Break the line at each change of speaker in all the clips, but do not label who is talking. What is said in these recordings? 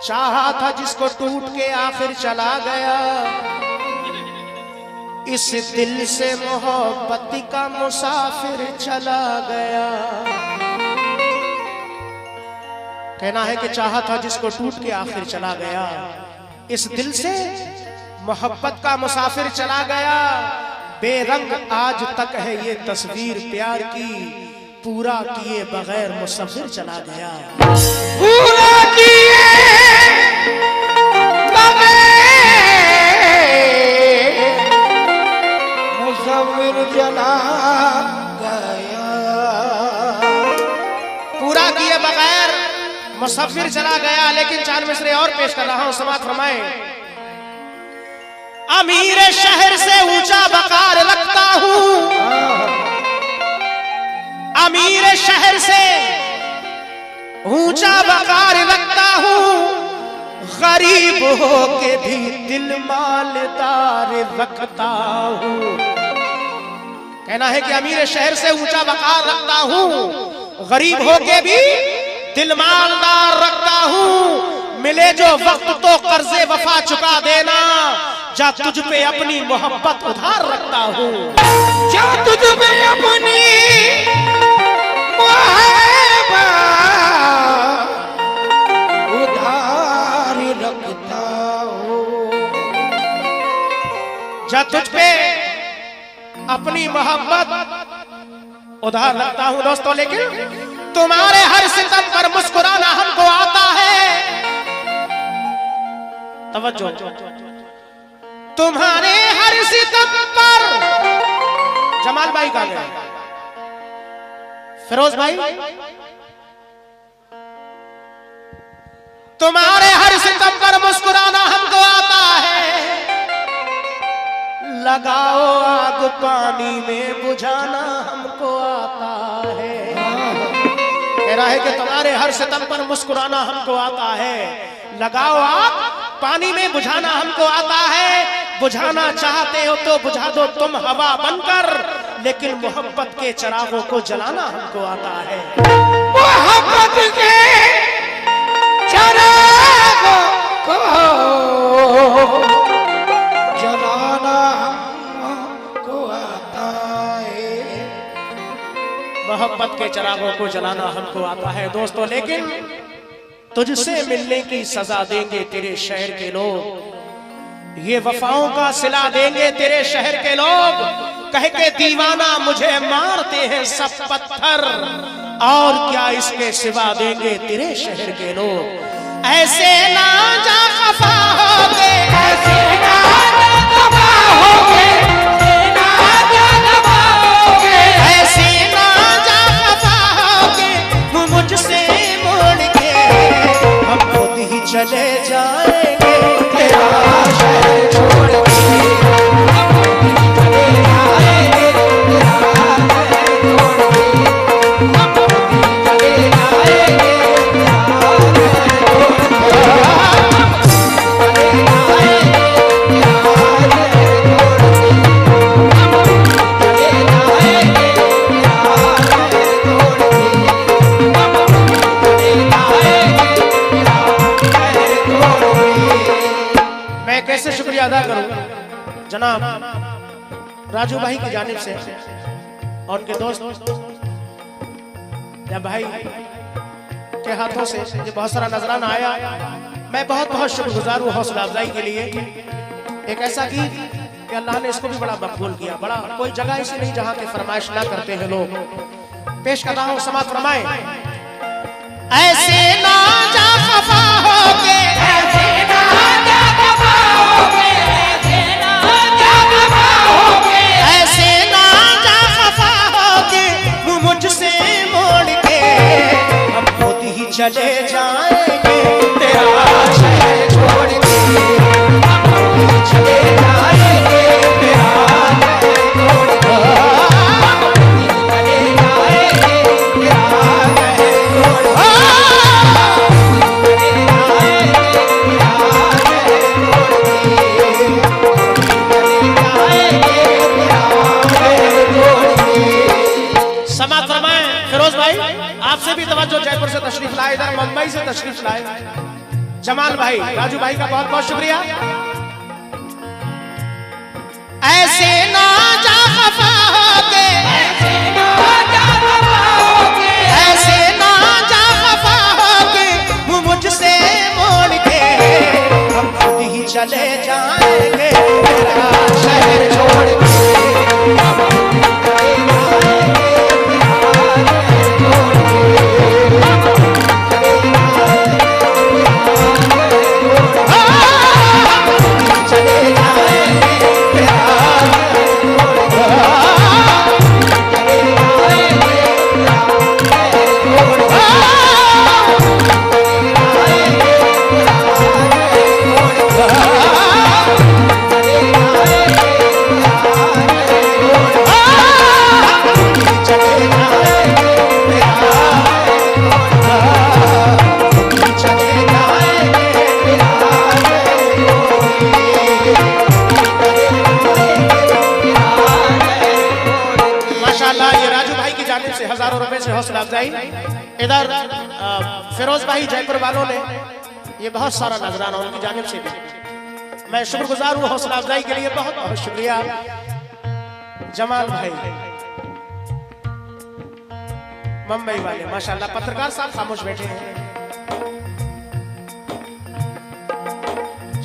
चाहा था जिसको टूट के आखिर चला गया, इस दिल से मोहब्बत का मुसाफिर चला गया। कहना है कि चाहा था जिसको टूट के आखिर चला गया, इस दिल से मोहब्बत का मुसाफिर चला गया। बेरंग आज तक है ये तस्वीर प्यार की, पूरा किए बगैर मुसव्विर चला गया।
पूरा किए मुसव्विर चला गया,
पूरा किए बगैर मुसव्विर चला गया। लेकिन 4 मिसरे और पेश कर रहा हूं, समाअत फरमाएं। अमीर शहर से ऊंचा वकार रखता हूं, अमीर शहर से ऊंचा वकार रखता हूं, गरीब हो के भी दिल मालदार रखता हूं। कहना है कि अमीर शहर से ऊंचा वकार रखता हूं, गरीब हो के भी दिल मालदार रखता हूं। मिले जो वक्त तो कर्जे वफा चुका देना, जा तुझ पे अपनी मोहब्बत उधार रखता हूं।
जा तुझ पे अपनी मोहब्बत उधार रखता हूं,
जा तुझ पे अपनी मोहब्बत उधार रखता हूं। दोस्तों, लेकिन तुम्हारे हर सितम पर मुस्कुराना हमको आता है। तवज्जो, तुम्हारे हर सितम पर, जमाल भाई का गया, फिरोज भाई, तुम्हारे हर सितम पर मुस्कुराना हमको आता है। लगाओ आग पानी में बुझाना हमको आता है। कह रहा है कि तुम्हारे हर सितम पर मुस्कुराना हमको आता है। लगाओ आग पानी में बुझाना हमको आता है। बुझाना चाहते हो तो बुझा दो तुम हवा बनकर, लेकिन मोहब्बत के चिरागों को जलाना हमको आता है।
मोहब्बत के चिरागों को जलाना हमको आता है।
मोहब्बत के चिरागों को जलाना हमको आता है। दोस्तों, लेकिन तुझसे मिलने की सजा देंगे तेरे शहर के लोग, ये वफाओं का सिला देंगे तेरे शहर के लोग। कह के दीवाना मुझे मारते हैं सब पत्थर, और क्या इसके सिवा देंगे तेरे शहर के लोग। ऐसे ना जा खफा होगे,
ऐसे ना जा खफा होगे,
ऐसे ना जा खफा होगे, मुझसे मोड़ के हम खुद ही चले जाएंगे तेरा शहर छोड़ के। कैसे शुक्रिया अदा करूं जनाब राजू भाई की जानिब से और उनके दोस्त या भाई के हाथों से ये बहुत सारा नजराना आया। मैं बहुत बहुत शुक्रगुजार हूँ हौसला अफजाई के लिए। एक ऐसा गीत कि अल्लाह ने इसको भी बड़ा मकबूल किया। बड़ा कोई जगह ऐसी नहीं जहाँ के फरमाइश ना करते हैं लोग। पेश कर रहा हूँ, समाअत फरमाएं। ऐसे ना जा खफा होके,
ऐसे ना जा खफा होगे, ऐसे ना जा खफा होगे,
ऐसे ना जा खफा होके, मुझसे मोड़ के हम खुद ही चले जाएंगे तेरा शहर छोड़ के। हम खुद ही चले जाएंगे तेरा शहर छोड़ के। हम खुद ही चले जाएंगे तेरा शहर छोड़ के। समाअत फरमाएं। फिरोज भाई, आपसे भी तवज्जो, जयपुर से तशरीफ लाए, इधर मुंबई से तशरीफ लाए। जमाल भाई, राजू भाई का बहुत बहुत शुक्रिया। ऐसे ना जा खफा होके,
ऐसे ना जा खफा होके,
ऐसे ना जा खफा होके, मुझसे मोड़ के हम खुद ही चले जाएंगे तेरा शहर छोड़ के। हजारों रुपए से हौसला अफजाई। इधर फिरोज भाई जयपुर वालों ने ये बहुत सारा नजराना उनकी जानिब से भी मैं शुक्रगुजार हूँ हौसला अफजाई के लिए, बहुत बहुत शुक्रिया। जमाल भाई मुंबई वाले माशाल्लाह, पत्रकार साहब खामोश बैठे हैं।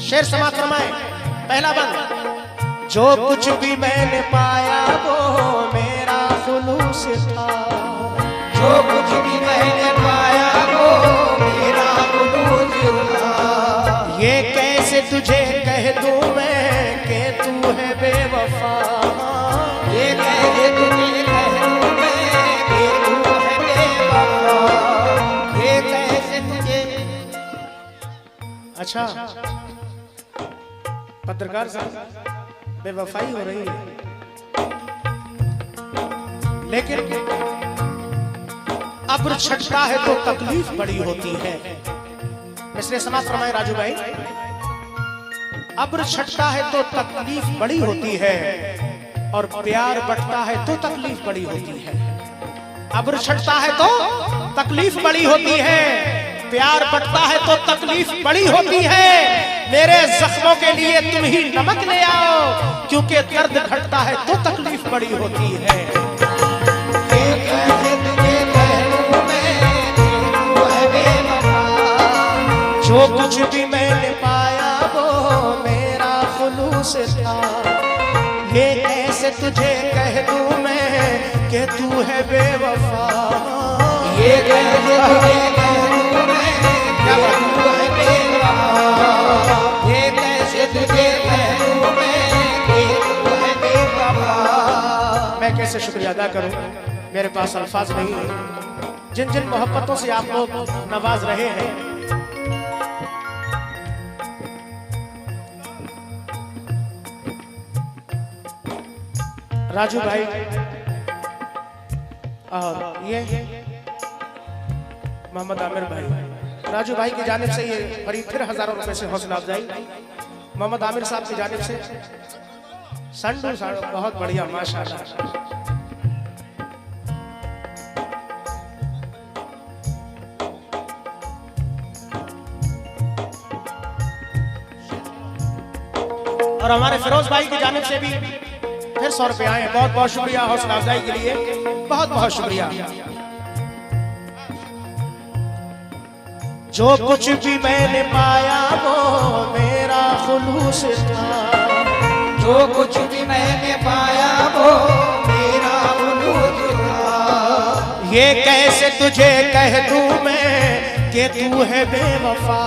शेर समाप्त फरमाए, पहला बंद। जो कुछ भी मैंने पाया वो मेरा खुलूस था,
जो कुछ भी मैंने पाया वो मेरा खुलूस था।
ये कैसे तुझे कह दूं मैं कि तू है बेवफा,
ये कैसे तुझे कह दूं मैं कि तू है बेवफा। ये कैसे तुझे।
अच्छा पत्रकार साहब बेवफाई हो रही है, लेकिन अब्र छटता है तो तकलीफ बड़ी होती है। इसलिए समाज फरमाए राजू भाई, अब्र छटता है तो तकलीफ बड़ी होती है और प्यार बढ़ता है तो तकलीफ बड़ी होती है। अब्र छटता है तो तकलीफ बड़ी होती है, प्यार बढ़ता है तो तकलीफ बड़ी होती है। मेरे जख्मों के लिए तुम ही नमक ले आओ, क्योंकि दर्द घटता है तो तकलीफ बड़ी होती है। जो कुछ भी मैंने पाया वो मेरा खुलूस था, ये कैसे तुझे कह दूं मैं कि तू है बेवफा।
ये कैसे तुझे कह दूं मैं कि तू है बेवफा। ये कैसे तुझे कह दूं मैं कि तू है बेवफा।
मैं कैसे शुक्रिया अदा करूं, मेरे पास अल्फाज नहीं है। जिन जिन मोहब्बतों से आप लोग नवाज रहे हैं, राजू भाई और ये मोहम्मद आमिर भाई, राजू भाई की जानिब से ये बड़ी फिर हजारों रुपए से हौसला अफजाई। मोहम्मद आमिर साहब की जानिब से संडू साहब बहुत बढ़िया माशाल्लाह। और हमारे फिरोज भाई की जानिब से भी फिर 100 रुपए आए, बहुत बहुत शुक्रिया हौसला अफजाई के लिए, बहुत बहुत शुक्रिया। जो कुछ भी मैंने पाया वो मेरा खुलूस था,
जो कुछ भी मैंने पाया वो मेरा खुलूस था।
ये कैसे तुझे कह दूं मैं कि तू है बेवफा।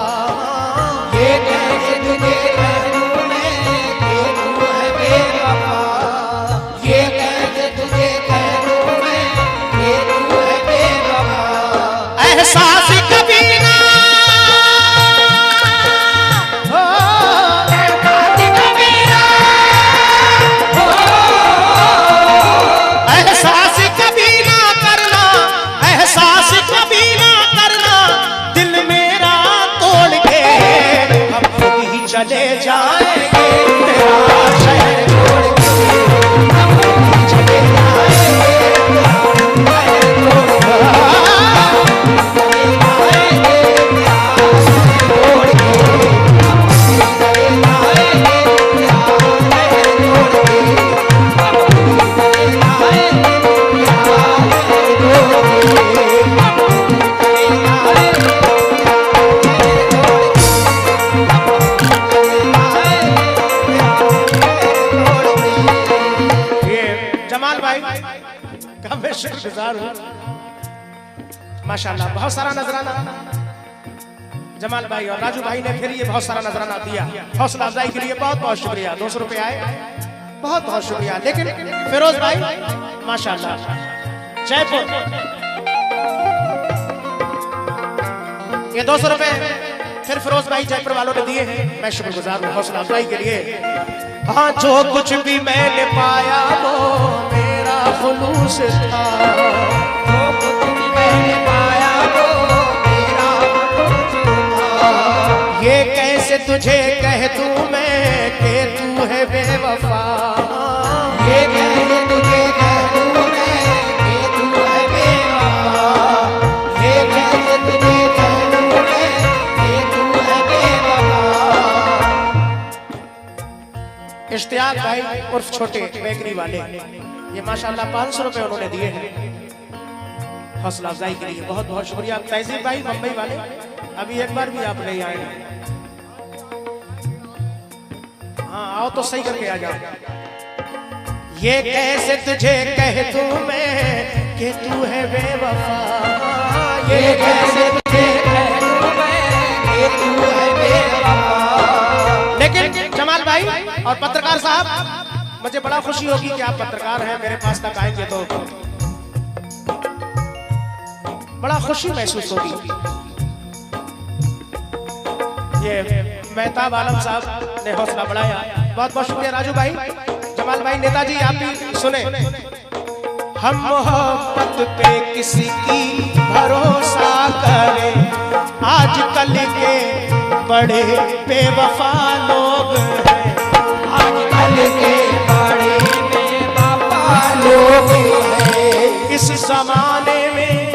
ये कैसे तुझे कह दूं मैं कि तू है बेवफा। ये कैसे तुझे कह दूं मैं कि तू है बेवफा।
एहसास कभी ना एहसास कभी ना करना, एहसास कभी ना करना, दिल मेरा तोड़ के हम खुद ही चले जाएंगे तेरा शहर छोड़ के। हम खुद ही चले जाएंगे तेरा शहर छोड़ के। शुक्रगुजार हूँ माशाल्लाह। बहुत सारा नजराना जमाल भाई और राजू भाई ने फिर ये बहुत सारा नजराना दिया, हौसला अफजाई के लिए बहुत बहुत शुक्रिया। 200 रुपए आए, बहुत बहुत शुक्रिया। लेकिन फिरोज भाई माशाल्लाह जयपुर, ये 200 रुपए फिर फिरोज भाई जयपुर वालों ने दिए हैं, मैं शुक्रगुजार हूँ हौसला अफजाई के लिए। हाँ, जो कुछ भी मैंने पाया वो मेरा खुलूस था,
जो कुछ भी मैंने पाया वो मेरा खुलूस था।
ये कैसे तुझे कह दूं मैं कि तू है बेवफा,
ये कैसे तुझे कह दूं मैं कि तू है बेवफा। ये कैसे तुझे कह दूं मैं कि तू है बेवफा।
इश्तियाक भाई उर्फ छोटे बेकरी वाले, ये माशाल्लाह 500 रुपए उन्होंने दिए हैं हौसला अफजाई के लिए, बहुत बहुत शुक्रिया। तहजीब भाई मुंबई वाले, अभी एक बार भी आप नहीं आए, हाँ आओ तो सही करके आ जाओ। ये कैसे तुझे कह दूं मैं कि तू है बेवफा,
ये कैसे तुझे कह दूं मैं कि तू है बेवफा।
लेकिन जमाल भाई और पत्रकार साहब, मुझे बड़ा खुशी होगी कि आप पत्रकार हैं, मेरे पास तक आएंगे तो बड़ा खुशी महसूस होगी। ये मेहताब आलम साहब ने हौसला बढ़ाया, बहुत बहुत शुक्रिया। राजू भाई, जमाल भाई, नेताजी आप भी सुने। हम मोहब्बत पे किसी की भरोसा करें, आजकल के बड़े बेवफा लोग हैं,
आजकल के बड़े बेवफा लोग हैं।
इस जमाने में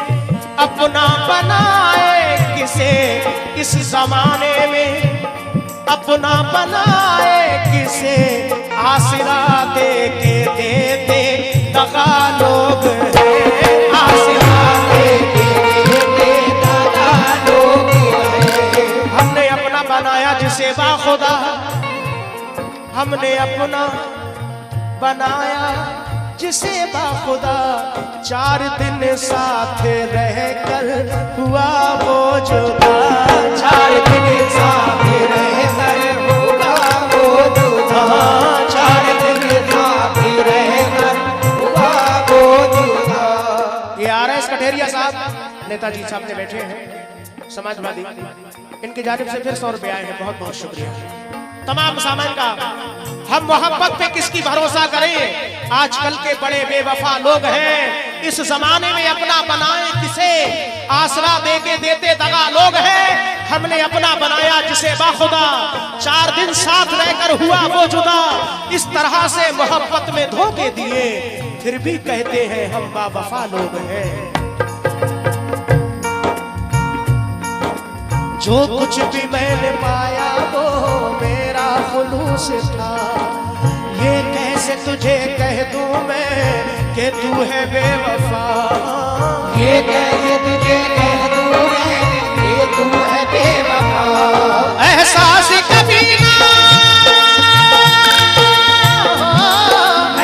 अपना बनाए किसे, इस जमाने में अपना बनाए किसे, आसरा दे के देते दगा लोग हैं, आसरा दे के देते दगा लोग हैं। हमने अपना बनाया जिसे बाखुदा, हमने अपना बनाया जिसे बाखुदा, 4 दिन साथ रहकर हुआ वो जुदा,
4 दिन साथ रहकर हुआ वो जुदा। 4 दिन साथ रहकर हुआ वो जुदा।
ये RS कठेरिया साहब नेताजी सामने बैठे हैं, समाजवादी, इनकी जानिब से फिर 100 रुपए आए हैं, बहुत बहुत शुक्रिया। तमाम सामान का, हम मोहब्बत पे किसकी भरोसा करें, आजकल के बड़े बेवफा लोग हैं, इस जमाने में अपना बनाए किसे, आसरा दे के देते दगा लोग हैं। हमने अपना बनाया जिसे बाखुदा, 4 दिन साथ रहकर हुआ वो जुदा, इस तरह से मोहब्बत में धोखे दिए, फिर भी कहते हैं हम बावफा लोग हैं। जो कुछ भी मैंने पाया वो मेरा खुलूस था, ये कैसे तुझे कह दूं मैं कि तू है बेवफा,
ये कैसे तुझे कह दूं मैं कि तू है बेवफा।
एहसास कभी ना,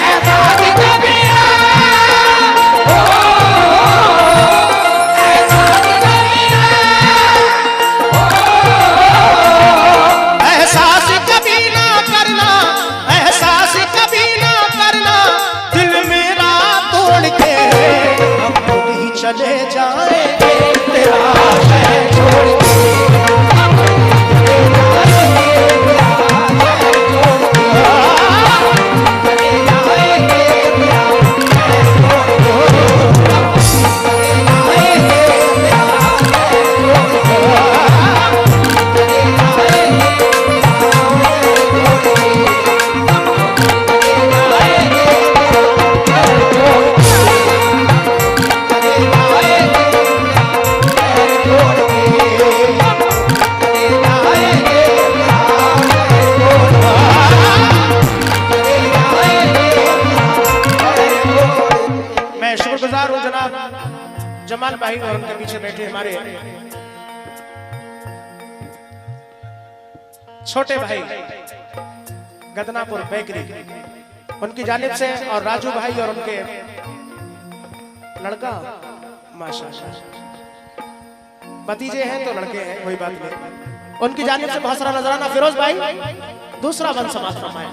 एहसास कभी ना, एहसास कभी ना,
एहसास कभी ना करना, एहसास कभी ना करना, दिल मेरा तोड़ के हम भी चले जाएंगे तेरा शहर छोड़ के। जमाल भाई और उनके पीछे बैठे हमारे छोटे भाई गदनापुर बेकरी, उनकी जानिब से, और राजू भाई और उनके लड़का माशाल्लाह, भतीजे हैं तो लड़के हैं, कोई बात नहीं। उनकी जानिब से बहुत सारा नजराना फिरोज भाई दूसरा बंद समाज फरमाए।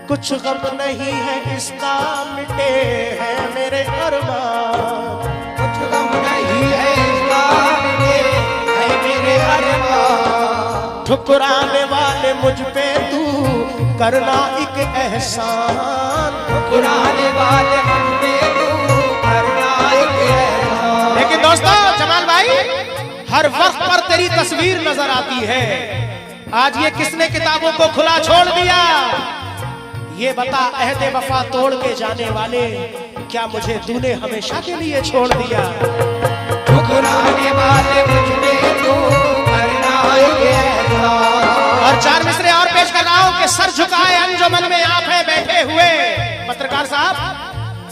कुछ गम नहीं है इसका मिटे हैं मेरे अरमान,
कुछ गम नहीं है इसका मिटे है मेरे अरमान,
ठुकराने वाले मुझ पे तू करना एक एहसान,
ठुकराने वाले मुझ पे तू करना एक एहसान।
लेकिन दोस्तों जमाल भाई हर वक्त पर तेरी तस्वीर नजर आती है, आज ये किसने किताबों को खुला छोड़ दिया? ये बता अहद वफा तोड़ के जाने वाले, क्या मुझे तूने हमेशा के लिए छोड़ दिया?
ठुकराने वाले मुझ पे तू करना एक एहसान।
और चार मिसरे और पेश कर रहा हूं कि सर झुकाए अंजुमन में आप हैं बैठे हुए। पत्रकार साहब,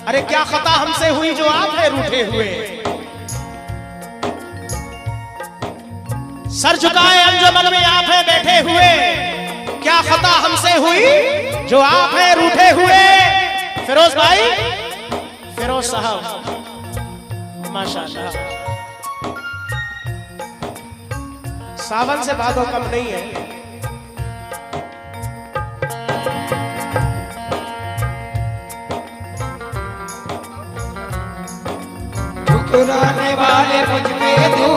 अरे क्या खता हमसे हुई जो आप हैं रूठे हुए? सर झुकाए अंजुमन में आप हैं बैठे हुए, क्या खता हमसे हुई जो आप हैं रूठे हुए? फिरोज भाई, फिरोज साहब माशाल्लाह, सावन से भादो कम नहीं है।
ठुकराने वाले मुझ पे तू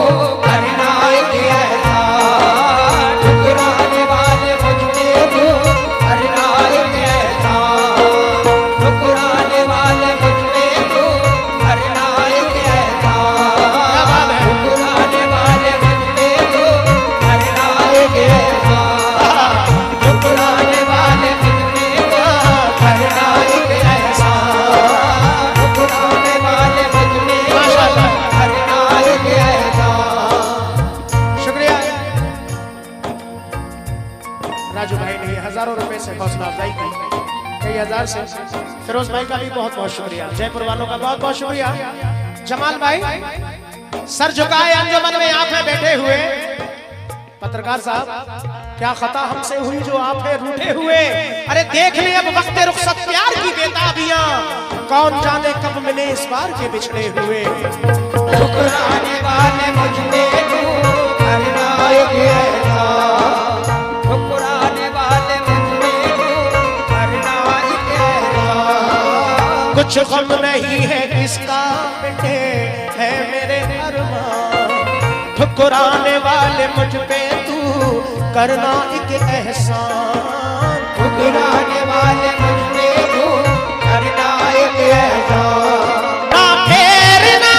करना एक एहसान, ठुकराने वाले मुझ पे तू करना एक एहसान, ठुकराने वाले मुझ पे तू करना एक एहसान, ठुकराने वाले मुझ पे तू करना एक एहसान, ठुकराने वाले मुझ पे तू करना एक एहसान, ठुकराने वाले मुझ पे
शुक्रिया राजू भाई ने हजारों रुपए से हौसला अफजाई की, कई हजार से। फिरोज भाई का भी बहुत बहुत शुक्रिया, जयपुर वालों का बहुत बहुत शुक्रिया। जमाल भाई सर झुकाए अंजुमन में आप हैं बैठे हुए। पत्रकार साहब, क्या खता हमसे हुई जो आप हैं रूठे हुए? अरे देख ले अब वक्त रुखसत प्यार की बेताबियां, कौन जाने कब मिले इस बार के बिछड़े हुए।
ठुकराने वाले मुझ पे तू करना एक एहसान, ठुकराने वाले मुझ पे तू करना एक एहसान।
कुछ गम नहीं है इसका मिटे है मेरे अरमान, ठुकराने वाले मुझ पे तू करना एक एहसान,
ठुकराने वाले मुझ पे तू करना एक एहसान।
ना फेरना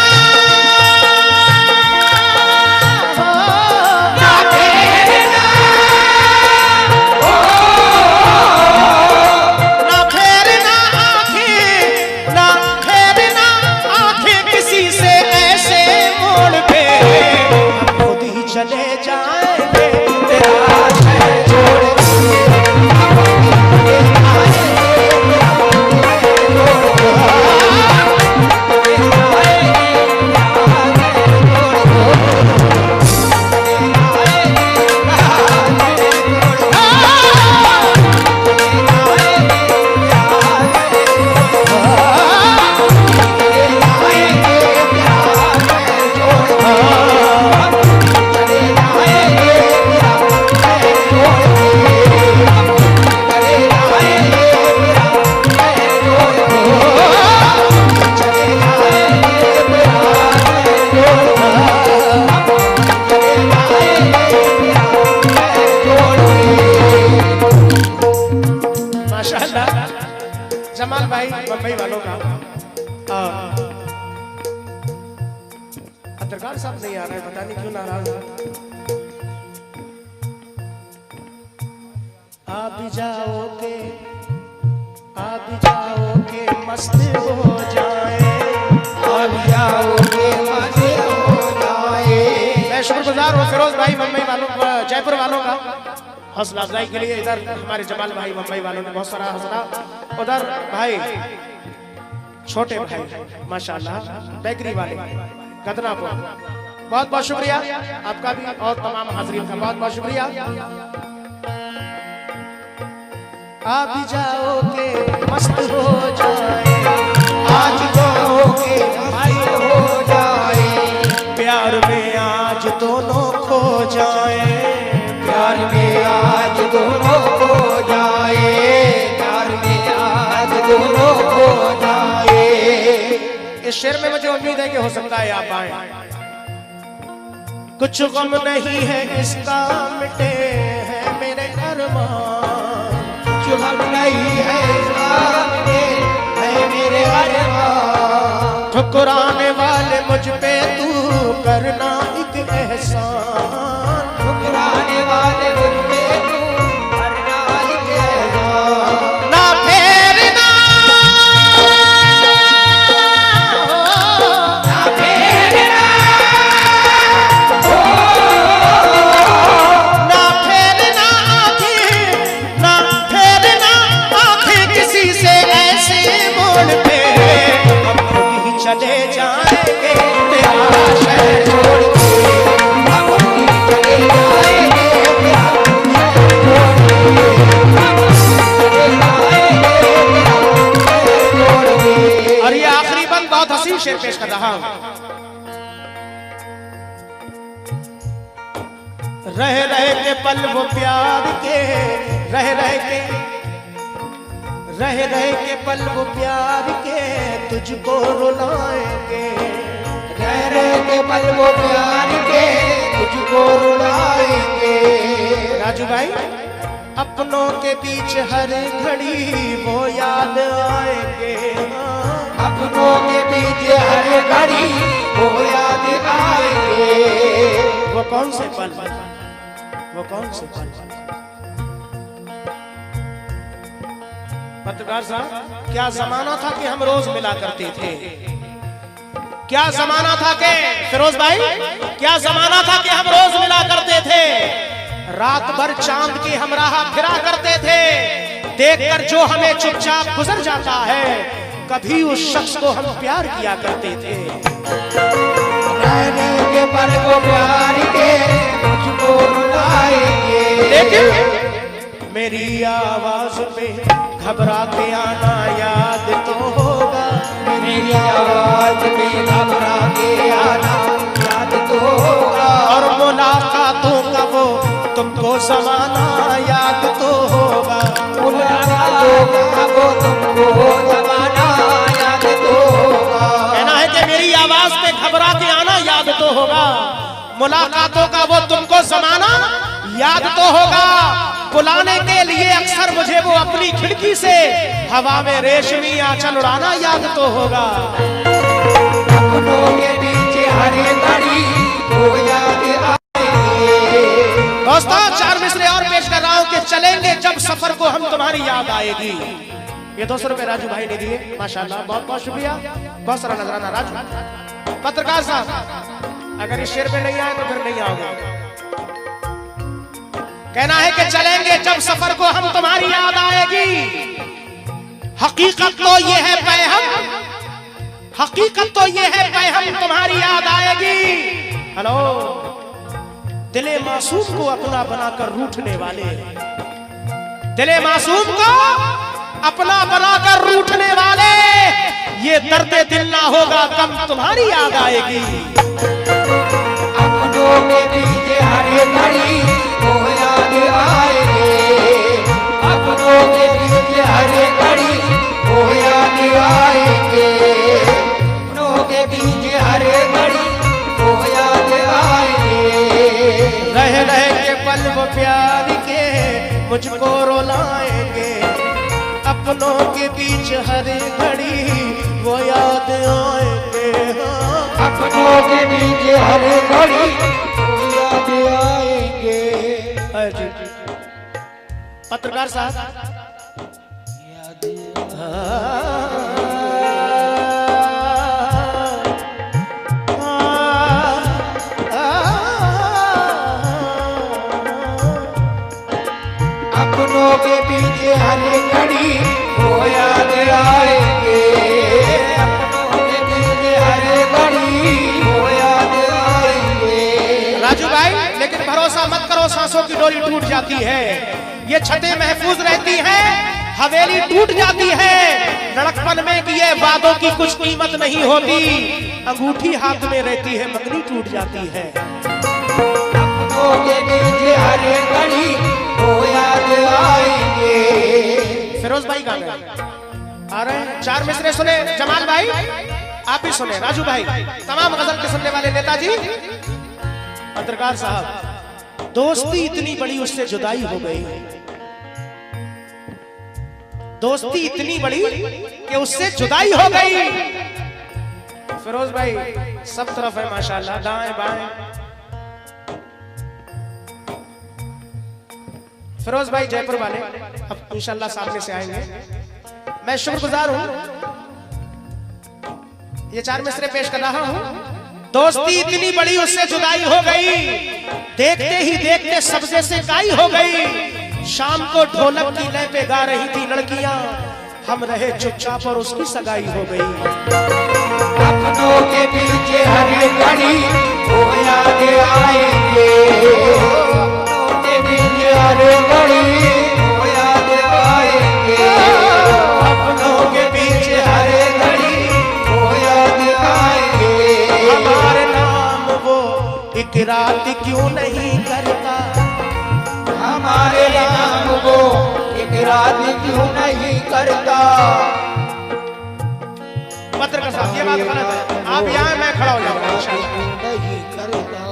ना फेरना
ना फेरना आंखें, ना फेरना आंखें किसी से ऐसे मोड़ पे, खुद ही चले जाएंगे तेरा
जोड़
जमाल भाई बम्बई वालों का। पत्रकार साहब नहीं आ रहे, पता नहीं क्यों नाराज है। आप भी जाओगे मस्त हो जाए,
आप जाओगे मस्त हो जाए।
मैं शुक्रगुजार हूँ फिरोज भाई मुंबई वालों, जयपुर वालों का हौसला अफजाई के लिए। इधर हमारे जमाल भाई मुंबई वालों ने बहुत सारा हौसला, उधर भाई छोटे भाई माशाल्लाह बेकरी वाले गदनापुर, बहुत बहुत शुक्रिया आपका भी और तमाम हाजरीन का बहुत बहुत शुक्रिया। आप भी जाओगे मस्त हो जाए। दोनों खो जाए,
प्यार में आज दोनों खो जाए, प्यार में आज दोनों खो जाए।
इस शेर में मुझे उम्मीद है कि हो सकता है आप आए। कुछ गम नहीं है इसका मिटे हैं मेरे अरमान,
कुछ गम नहीं है इसका मिटे है मेरे अरमान।
ठुकराने वाले मुझ पे तू करना एक एहसान,
ठुकराने वाले मुझ पे तू करना एक एहसान।
ना फेरना
ना फेरना
ना फेरना आंखें, ना फेरना आंखें किसी से ऐसे मोड़ पे, हम कहीं चले जाएंगे तेरा शहर छोड़ के,
हम कहीं चले जाएंगे तेरा शहर छोड़ के, हम कहीं चले जाएंगे तेरा शहर छोड़ के।
और ये आखिरी बंद बहुत हसीन शेर पेश कर रहा हूं। रह रह के पल वो प्यार के, रह रह के पल वो प्यार के तुझको रुलाएंगे,
रह रह के पल वो प्यार के तुझको रुलाएंगे।
राजू भाई अपनों के बीच हर घड़ी वो याद आएंगे,
अपनों के बीच हर घड़ी वो याद आएंगे।
वो कौन से पल, वो कौन से पल। पत्रकार साहब क्या जमाना था कि हम रोज मिला करते थे, क्या जमाना था कि फिरोज भाई, क्या जमाना था कि हम रोज मिला करते थे, रात भर चांद की हम राह फिरा करते थे, देखकर जो हमें चुपचाप गुजर जाता है कभी उस शख्स को हम प्यार किया करते थे।
रहने के पल वो प्यार के मुझको रुलाएंगे,
लेकिन मेरी आवाज में घबरा के आना याद तो होगा,
मेरी आवाज में घबरा के आना याद तो होगा।
और मुलाकातों का वो तुमको जमाना याद तो होगा,
मुलाकातों का वो तुमको जमाना याद तो होगा।
कहना है कि मेरी आवाज में घबरा के आना याद तो होगा, मुलाकातों का वो तुमको जमाना याद तो होगा। बुलाने के लिए अक्सर मुझे वो अपनी खिड़की से हवा में रेशमी आंचल उड़ाना याद तो होगा।
अपनों के पीछे हर घड़ी वो याद आएंगे।
दोस्तों चार मिसरे और पेश कर रहा हूं कि चलेंगे जब सफर को हम तुम्हारी याद आएगी। ये 200 रुपए राजू भाई ने दिए, माशाल्लाह बहुत बहुत शुक्रिया, बहुत सारा नजराना राजू। पत्रकार साहब अगर इस शेर पे नहीं आए तो फिर नहीं आओगे। कहना है कि चलेंगे जब सफर को हम तुम्हारी याद आएगी, हकीकत तो ये है पैहम, हकीकत तो ये है पैहम तुम्हारी याद आएगी। हेलो दिले मासूम को अपना बनाकर रूठने वाले, दिले मासूम को अपना बनाकर रूठने वाले, ये दर्द दिल ना होगा कम तुम्हारी याद आएगी।
अपनों के पीछे हर घड़ी वो याद आएंगे, अपनों के पीछे हर घड़ी वो याद आएंगे, अपनों के पीछे हर घड़ी वो याद आएंगे।
रह रह के पल वो प्यार के मुझको रुलाएंगे, अपनों के बीच हर घड़ी वो याद आएंगे,
अपनों के पीछे हर घड़ी वो याद आएंगे।
पत्रकार साहब
अपनों के पीछे हर घड़ी वो याद आएंगे, अपनों के पीछे हर घड़ी वो याद आएंगे।
राजू भाई लेकिन भरोसा मत करो, सांसों की डोरी टूट जाती है, ये छतें महफूज रहती हैं, हवेली टूट जाती है। लड़कपन में किए वादों की कुछ कीमत नहीं होती, अंगूठी हाथ में रहती है, मंगनी टूट जाती है। कहाँ गए? आ रहे हैं। 4 मिसरे सुने जमाल भाई, आप भी सुने राजू भाई, तमाम गजल के सुनने वाले नेताजी, पत्रकार साहब। दोस्ती इतनी बड़ी उससे जुदाई हो गई, दोस्ती इतनी बड़ी कि उससे जुदाई हो गई। फिरोज भाई सब तरफ है माशाल्लाह, दाएं बाएं। फिरोज भाई जयपुर वाले अब इंशाल्लाह सामने से आएंगे। मैं शुक्रगुजार हूं, ये 4 मिसरे पेश कर रहा हूं। दोस्ती इतनी बड़ी उससे जुदाई हो गई, देखते ही देखते सब्जे से काई हो गई। शाम को ढोलक की लय पे गा रही थी लड़कियां, हम रहे चुपचाप और उसकी सगाई हो गई।
अपनों के पीछे हर घड़ी वो याद आएंगे, अपनों के पीछे हर घड़ी वो याद आएंगे, अपनों के पीछे हर घड़ी वो याद आएंगे।
हमारे नाम वो एक रात क्यों नहीं करता,
हमारे नाम वो एक रात क्यों नहीं करता।
पत्रकार साहब ये बात गलत है, आप यहाँ मैं खड़ा हो जाऊंगा इंशाल्लाह।
नहीं करता,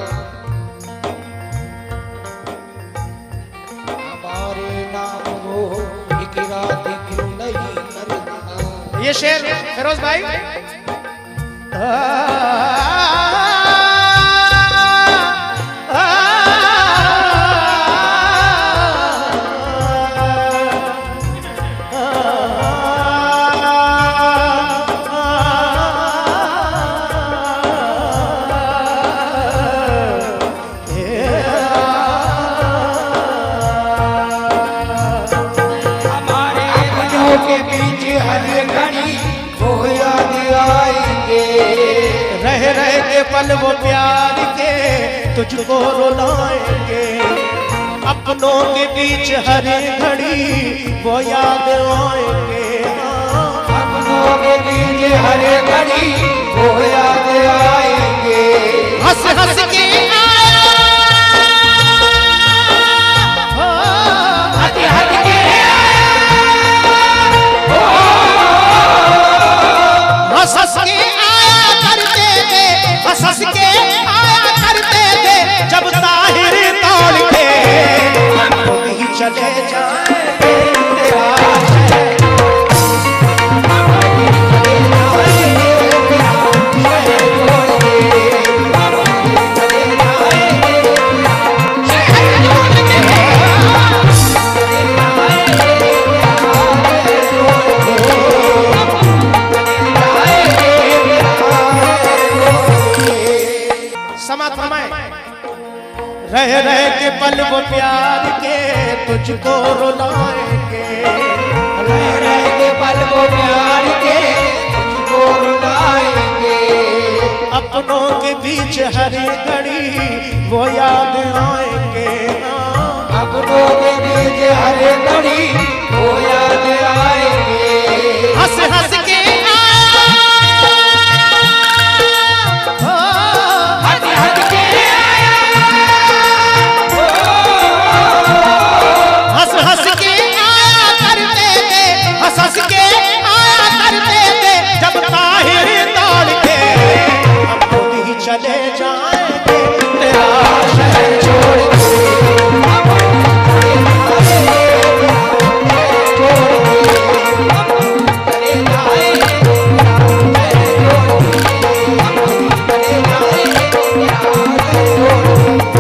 हमारे नाम वो एक रात क्यों नहीं करता।
ये शेर फिरोज भाई, पल वो प्यार के तुझको रुलाएंगे, अपनों के बीच हर घड़ी वो याद आएंगे,
अपनों के बीच हर घड़ी वो याद आएंगे।
हंस हंस के हंस के आया करते थे, जब ताहिर तोड़ के हम खुद ही चले जाएंगे। रह रह के पल वो प्यार के तुझको रुलाएंगे,
रह रह के पल वो प्यार के तुझको रुलाएंगे,
अपनों के बीच हर घड़ी वो याद आएंगे,
अपनों के बीच हर घड़ी वो याद आएंगे।
हंस हंस के चले जाएंगे तेरा शहर छोड़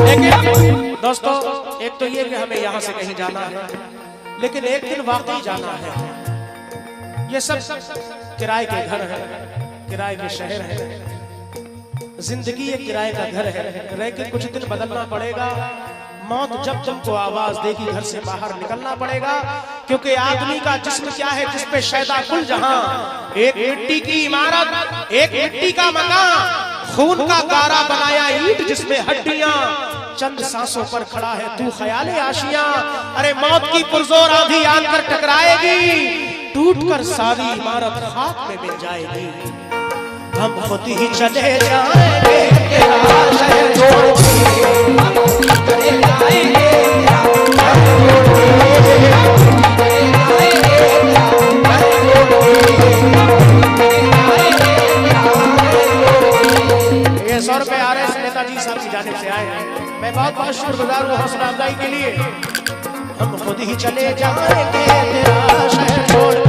लेकिन दोस्तों एक तो ये कि हमें यहाँ से कहीं जाना है, लेकिन एक दिन वाकई जाना है। ये सब किराए के घर है, किराए के शहर है, जिंदगी एक किराए का घर है, रह के कुछ दिन बदलना पड़ेगा। मौत जब तुमको आवाज देगी घर से बाहर निकलना पड़ेगा, क्योंकि आदमी का जिस्म क्या है जिस पे शैदा कुल जहां, एक मिट्टी की इमारत, एक मिट्टी का मकान, खून का गारा बनाया ईंट जिसमें हड्डियां, चंद सांसों पर खड़ा है तू ख्याले आशियां। अरे मौत की पुरजोर आंधी आकर टकराएगी, टूटकर सारी इमारत खाक में मिल जाएगी। हम खुद ही चले जाएंगे तेरा शहर छोड़ के, हम खुद ही चले जाएंगे तेरा शहर छोड़ के, हम खुद ही चले जाएंगे तेरा बहुत बहुत शुक्रगुजार हूँ हौसला अफजाई के लिए। हम खुद ही चले जाएंगे तेरा शहर छोड़।